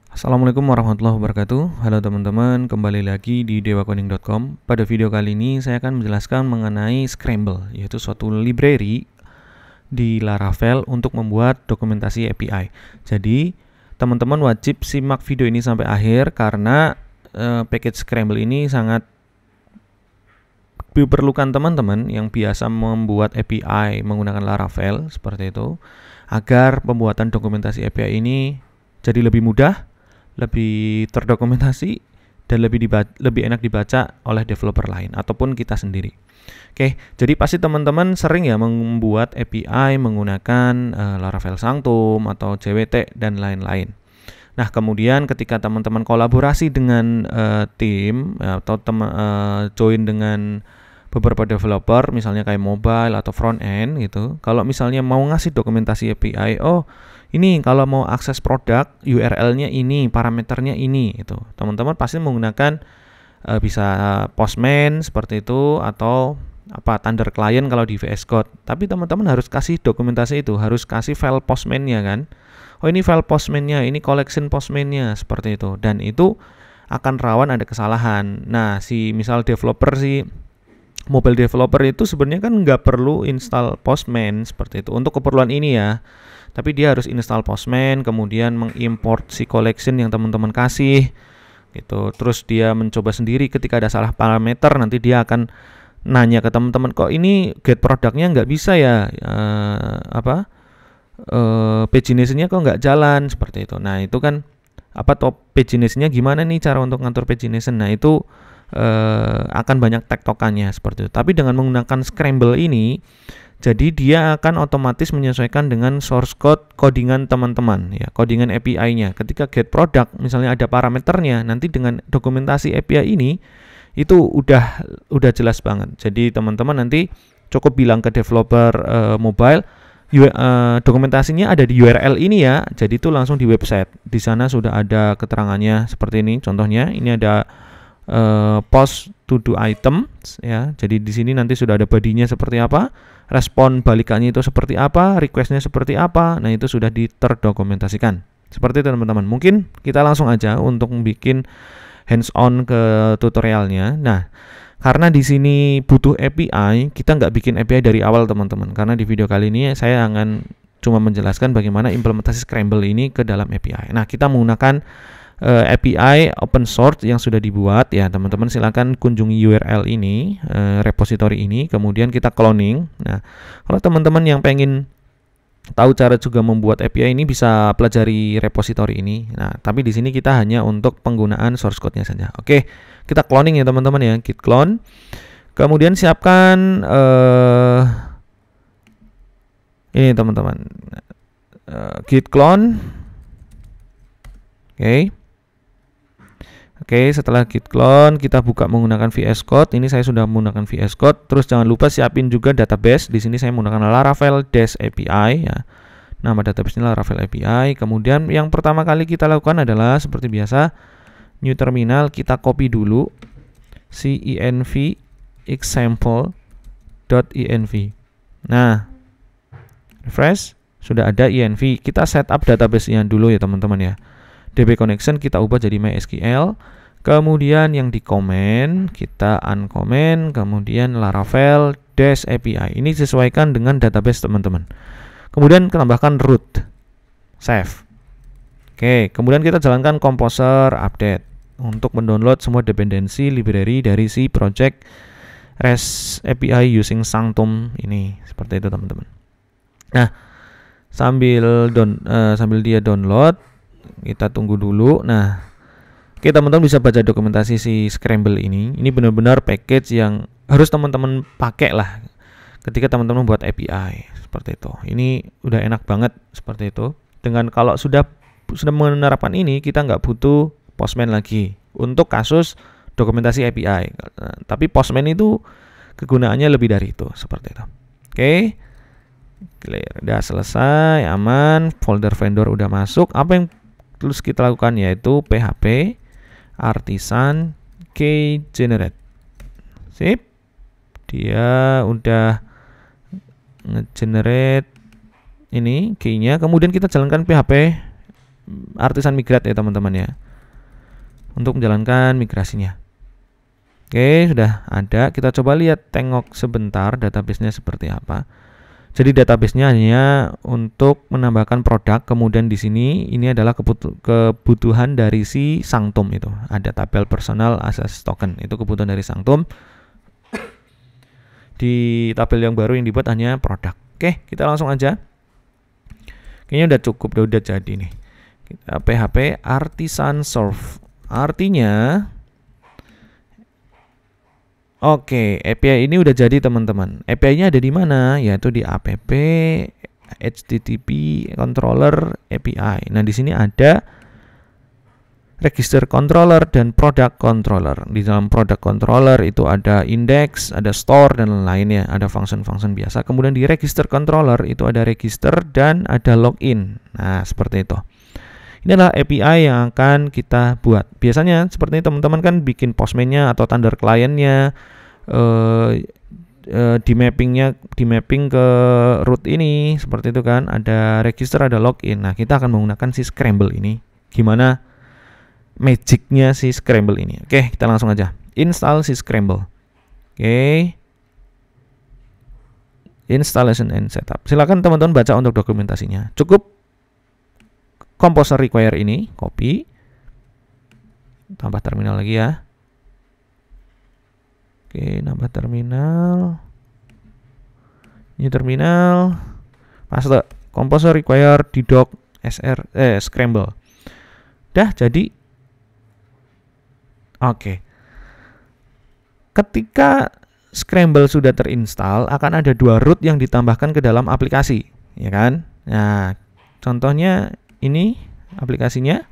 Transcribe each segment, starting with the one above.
Assalamualaikum warahmatullahi wabarakatuh. Halo teman-teman, kembali lagi di dewacoding.com. Pada video kali ini saya akan menjelaskan mengenai Scramble, yaitu suatu library di Laravel untuk membuat dokumentasi API. Jadi teman-teman wajib simak video ini sampai akhir karena package Scramble ini sangat diperlukan teman-teman yang biasa membuat API menggunakan Laravel seperti itu, agar pembuatan dokumentasi API ini jadi lebih mudah, lebih terdokumentasi, dan lebih enak dibaca oleh developer lain ataupun kita sendiri. Oke, jadi pasti teman-teman sering ya membuat API menggunakan Laravel Sanctum atau JWT dan lain-lain. Nah, kemudian ketika teman-teman kolaborasi dengan tim atau join dengan beberapa developer, misalnya kayak mobile atau front end gitu. Kalau misalnya mau ngasih dokumentasi API, ini kalau mau akses produk, URL-nya ini, parameternya ini, itu. Teman-teman pasti menggunakan bisa Postman seperti itu atau Thunder Client kalau di VS Code. Tapi teman-teman harus kasih dokumentasi itu, harus kasih file Postman-nya kan. Ini file Postman-nya, ini collection Postman-nya seperti itu. Dan itu akan rawan ada kesalahan. Nah, misal mobile developer itu sebenarnya kan nggak perlu install Postman seperti itu untuk keperluan ini ya. Tapi dia harus install Postman, kemudian mengimport si collection yang teman-teman kasih gitu. Terus dia mencoba sendiri, ketika ada salah parameter nanti dia akan nanya ke teman-teman, kok ini get produknya nggak bisa ya, pagination-nya kok nggak jalan seperti itu. Nah itu kan pagination-nya gimana nih cara untuk ngatur pagination. Nah itu akan banyak tektokannya seperti itu. Tapi dengan menggunakan Scramble ini, jadi dia akan otomatis menyesuaikan dengan source code codingan teman-teman ya, codingan API-nya. Ketika get product misalnya ada parameternya, nanti dengan dokumentasi API ini itu udah jelas banget. Jadi teman-teman nanti cukup bilang ke developer mobile, dokumentasinya ada di URL ini ya. Jadi itu langsung di website. Di sana sudah ada keterangannya seperti ini. Contohnya ini ada post to do items ya. Jadi di sini nanti sudah ada body-nya seperti apa, respon balikannya itu seperti apa, request-nya seperti apa. Nah, itu sudah terdokumentasikan. Seperti itu teman-teman. Mungkin kita langsung aja untuk bikin hands on ke tutorialnya. Nah, karena di sini butuh API, kita nggak bikin API dari awal teman-teman. Karena di video kali ini saya akan cuma menjelaskan bagaimana implementasi Scramble ini ke dalam API. Nah, kita menggunakan API open source yang sudah dibuat ya teman-teman. Silakan kunjungi URL ini, repository ini, kemudian kita cloning. Nah, kalau teman-teman yang pengen tahu cara juga membuat API ini bisa pelajari repository ini. Nah, tapi di sini kita hanya untuk penggunaan source code-nya saja. Oke, kita cloning ya teman-teman ya, git clone. Kemudian siapkan ini teman-teman, git clone. Oke, setelah git clone kita buka menggunakan VS Code. Ini saya sudah menggunakan VS Code. Terus jangan lupa siapin juga database. Di sini saya menggunakan Laravel Dash API ya. Nama database-nya Laravel API. Kemudian yang pertama kali kita lakukan adalah seperti biasa, new terminal, kita copy dulu env example.env. Nah, refresh, sudah ada env. Kita setup database-nya dulu ya teman-teman ya. DB connection kita ubah jadi MySQL. Kemudian yang di comment kita uncomment, kemudian Laravel Dash API. Ini disesuaikan dengan database teman-teman. Kemudian tambahkan root, save. Oke, kemudian kita jalankan composer update untuk mendownload semua dependensi library dari si project REST API using Sanctum ini. Seperti itu teman-teman. Nah, sambil dia download, kita tunggu dulu. Nah, oke teman-teman bisa baca dokumentasi si Scramble ini. Ini benar-benar package yang harus teman-teman pakai lah ketika teman-teman buat API seperti itu. Ini udah enak banget seperti itu. Dengan kalau sudah menerapkan ini, kita nggak butuh Postman lagi untuk kasus dokumentasi API. Tapi Postman itu kegunaannya lebih dari itu seperti itu. Oke. Clear, udah selesai, aman, folder vendor udah masuk. Apa yang terus kita lakukan yaitu php artisan keyGenerate. Sip, dia udah nge-generate ini key-nya. Kemudian kita jalankan php Artisan Migrate ya teman-teman ya, untuk menjalankan migrasinya. Oke, sudah ada. Kita coba lihat, tengok sebentar database-nya seperti apa. Jadi database-nya hanya untuk menambahkan produk. Kemudian di sini ini adalah kebutuhan dari si Sanctum itu. Ada tabel personal access token. Itu kebutuhan dari Sanctum. Di tabel yang baru yang dibuat hanya produk. Oke, kita langsung aja. Kayaknya udah cukup, udah jadi nih. Kita PHP Artisan Serve. Artinya oke, API ini udah jadi teman-teman. API-nya ada di mana? Yaitu di app HTTP controller API. Nah, di sini ada register controller dan product controller. Di dalam product controller itu ada index, ada store dan lainnya, ada function-function biasa. Kemudian di register controller itu ada register dan ada login. Nah, seperti itu. Ini adalah API yang akan kita buat. Biasanya seperti ini teman-teman kan bikin postman-nya atau tanda kliennya, di mapping ke root ini seperti itu kan. Ada register, ada login. Nah, kita akan menggunakan si Scramble ini. Gimana magicnya si Scramble ini? Oke, kita langsung aja install si Scramble. Oke, installation and setup. Silakan teman-teman baca untuk dokumentasinya. Cukup Composer require ini, copy, tambah terminal lagi ya. Oke, nambah terminal. Ini terminal. Paste. Composer require di doc Scramble. Dah jadi. Oke. Ketika Scramble sudah terinstall, akan ada 2 root yang ditambahkan ke dalam aplikasi, ya kan? Nah, contohnya ini aplikasinya.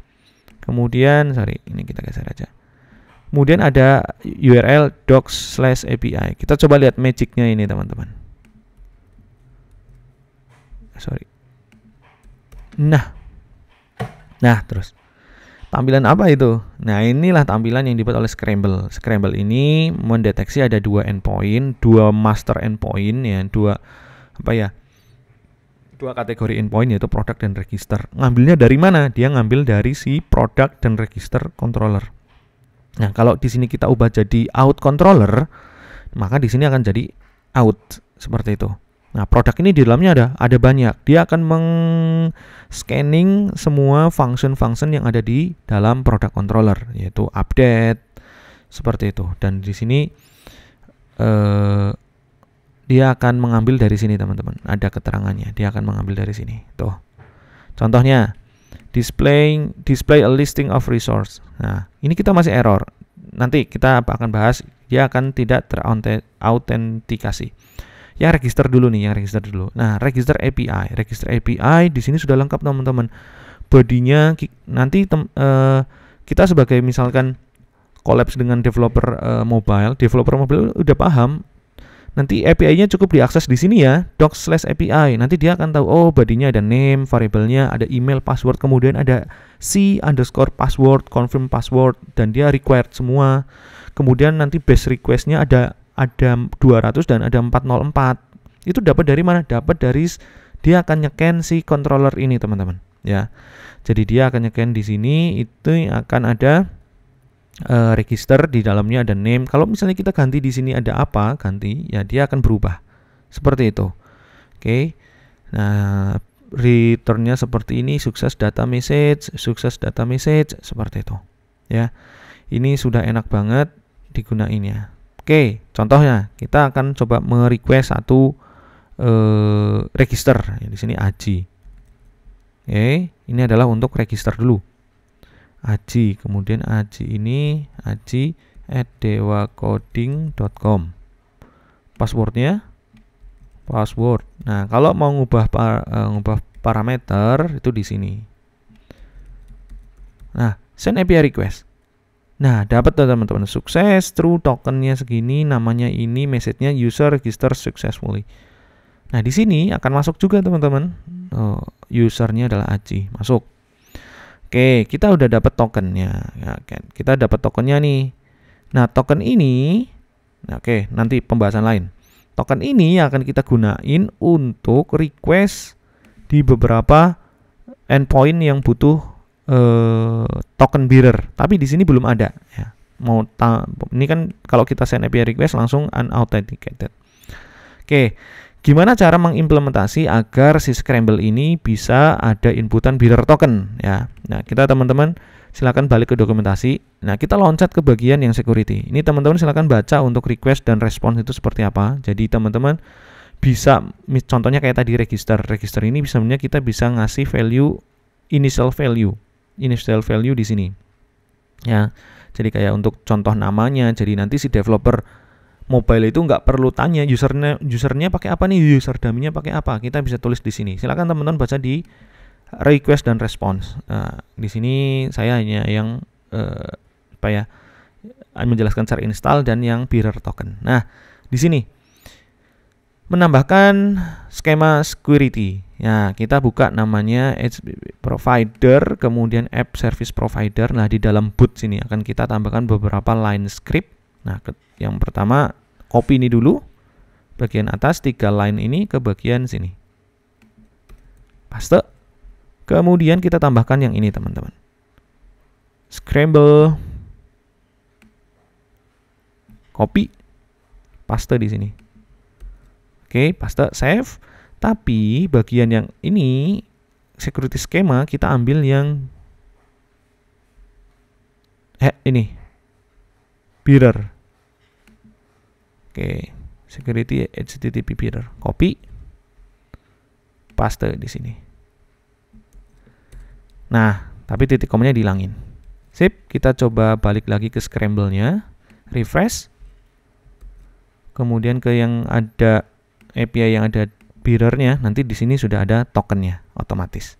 Kemudian ini kita geser aja. Kemudian ada URL docs/API. Kita coba lihat magicnya ini teman-teman. Nah, terus tampilan apa itu? Nah, inilah tampilan yang dibuat oleh Scramble. Scramble ini mendeteksi ada 2 endpoint, 2 master endpoint ya, 2 kategori endpoint, yaitu produk dan register. Ngambilnya dari mana? Dia ngambil dari si produk dan register controller. Nah, kalau di sini kita ubah jadi out controller, maka di sini akan jadi out seperti itu. Nah, produk ini di dalamnya ada banyak. Dia akan scanning semua function-function yang ada di dalam produk controller, yaitu update seperti itu. Dan di sini dia akan mengambil dari sini teman-teman. Ada keterangannya. Dia akan mengambil dari sini. Tuh. Contohnya display a listing of resource. Nah, ini kita masih error. Nanti kita akan bahas, dia akan tidak terautentikasi. Yang register dulu nih, Nah, register API. Register API di sini sudah lengkap teman-teman. Bodinya nanti kita sebagai misalkan collabs dengan developer mobile udah paham. Nanti API-nya cukup diakses di sini ya, docs/API. Nanti dia akan tahu, oh bodinya ada name, variabelnya ada email, password, kemudian ada c_password, confirm password, dan dia required semua. Kemudian nanti base request-nya ada 200 dan ada 404. Itu dapat dari mana? Dapat dari dia akan nyeken si controller ini teman-teman. Ya, jadi dia akan nyeken di sini, itu akan ada register, di dalamnya ada name. Kalau misalnya kita ganti di sini ada apa, ganti ya dia akan berubah seperti itu. Oke. Nah, returnnya seperti ini, sukses data message seperti itu. Ya, ini sudah enak banget digunainnya. Oke, contohnya kita akan coba merequest satu register. Di sini Aji. Oke, ini adalah untuk register dulu. Aji, kemudian Aji ini aji@dewacoding.com. Passwordnya password. Nah, kalau mau ngubah parameter itu di sini. Nah, send API request. Nah, dapat teman-teman, sukses, true, tokennya segini, namanya ini, message-nya user register successfully. Nah, di sini akan masuk juga teman-teman. Usernya adalah Aji, masuk. Oke, kita udah dapat tokennya. Ya, kan? Kita dapat tokennya nih. Nah, token ini, oke, nanti pembahasan lain. Token ini akan kita gunain untuk request di beberapa endpoint yang butuh token bearer, tapi di sini belum ada ya. Ini kan kalau kita send API request langsung unauthenticated. Oke, gimana cara mengimplementasi agar si Scramble ini bisa ada inputan bearer token ya. Nah, kita teman-teman silakan balik ke dokumentasi. Nah, kita loncat ke bagian yang security. Ini teman-teman silakan baca untuk request dan response itu seperti apa. Jadi teman-teman bisa, contohnya kayak tadi register ini sebenarnya kita bisa ngasih value initial value di sini ya. Jadi kayak untuk contoh namanya, jadi nanti si developer mobile itu nggak perlu tanya usernya pakai apa nih, user dummy-nya pakai apa, kita bisa tulis di sini. Silakan teman-teman baca di request dan response. Nah, di sini saya hanya yang menjelaskan cara install dan yang bearer token. Nah, di sini menambahkan skema security. Ya, kita buka namanya HTTP provider, kemudian app service provider. Nah, di dalam boot sini akan kita tambahkan beberapa line script. Nah, yang pertama copy ini dulu, bagian atas 3 line ini ke bagian sini. Paste. Kemudian kita tambahkan yang ini, teman-teman. Scramble. Copy. Paste di sini. Oke, paste, save. Tapi bagian yang ini security schema kita ambil yang ini bearer. Oke, security HTTP bearer. Copy, paste di sini. Nah, tapi titik komanya dihilangin. Sip, kita coba balik lagi ke Scramble-nya, refresh. Kemudian ke yang ada API yang ada bearer-nya, nanti di sini sudah ada tokennya otomatis.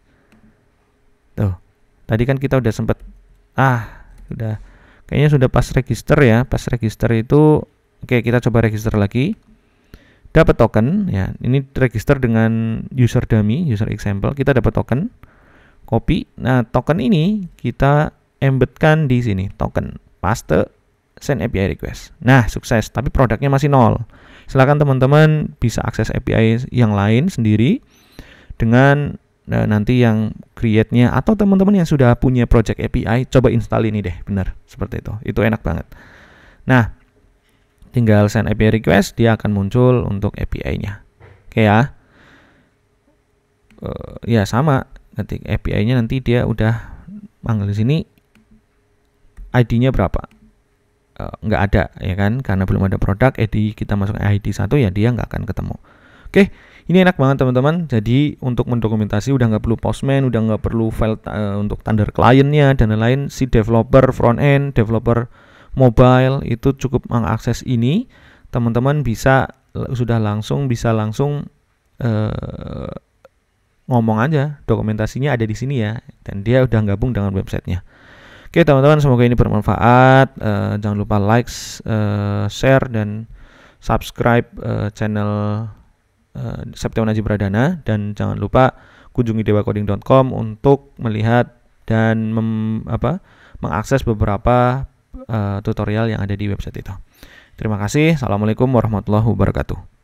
Tuh, tadi kan kita udah sempet kayaknya sudah pas register ya. Pas register itu oke, kita coba register lagi. Dapat token ya. Ini register dengan user dummy, user example, kita dapat token. Copy. Nah, token ini kita embedkan di sini, token. Paste, send API request. Nah, sukses, tapi produknya masih 0. Silakan teman-teman bisa akses API yang lain sendiri dengan nanti yang create-nya, atau teman-teman yang sudah punya project API, coba install ini deh, benar, seperti itu. Itu enak banget. Nah, tinggal send API request, dia akan muncul untuk API-nya. Oke ya. Ya sama, ketik API-nya nanti dia udah manggil di sini, ID-nya berapa? Nggak ada ya kan, karena belum ada produk. ID kita masuk ID 1 ya, dia nggak akan ketemu. Oke, ini enak banget teman-teman. Jadi untuk mendokumentasi udah nggak perlu Postman, udah nggak perlu file untuk tanda kliennya dan lain-lain. Si developer front end, developer mobile itu cukup mengakses ini. Teman-teman bisa langsung ngomong aja, dokumentasinya ada di sini ya, dan dia udah gabung dengan websitenya. Oke teman-teman, semoga ini bermanfaat. Jangan lupa like, share, dan subscribe channel Septiawan Aji Pradana, dan jangan lupa kunjungi dewacoding.com untuk melihat dan mengakses beberapa tutorial yang ada di website itu. Terima kasih. Assalamualaikum warahmatullahi wabarakatuh.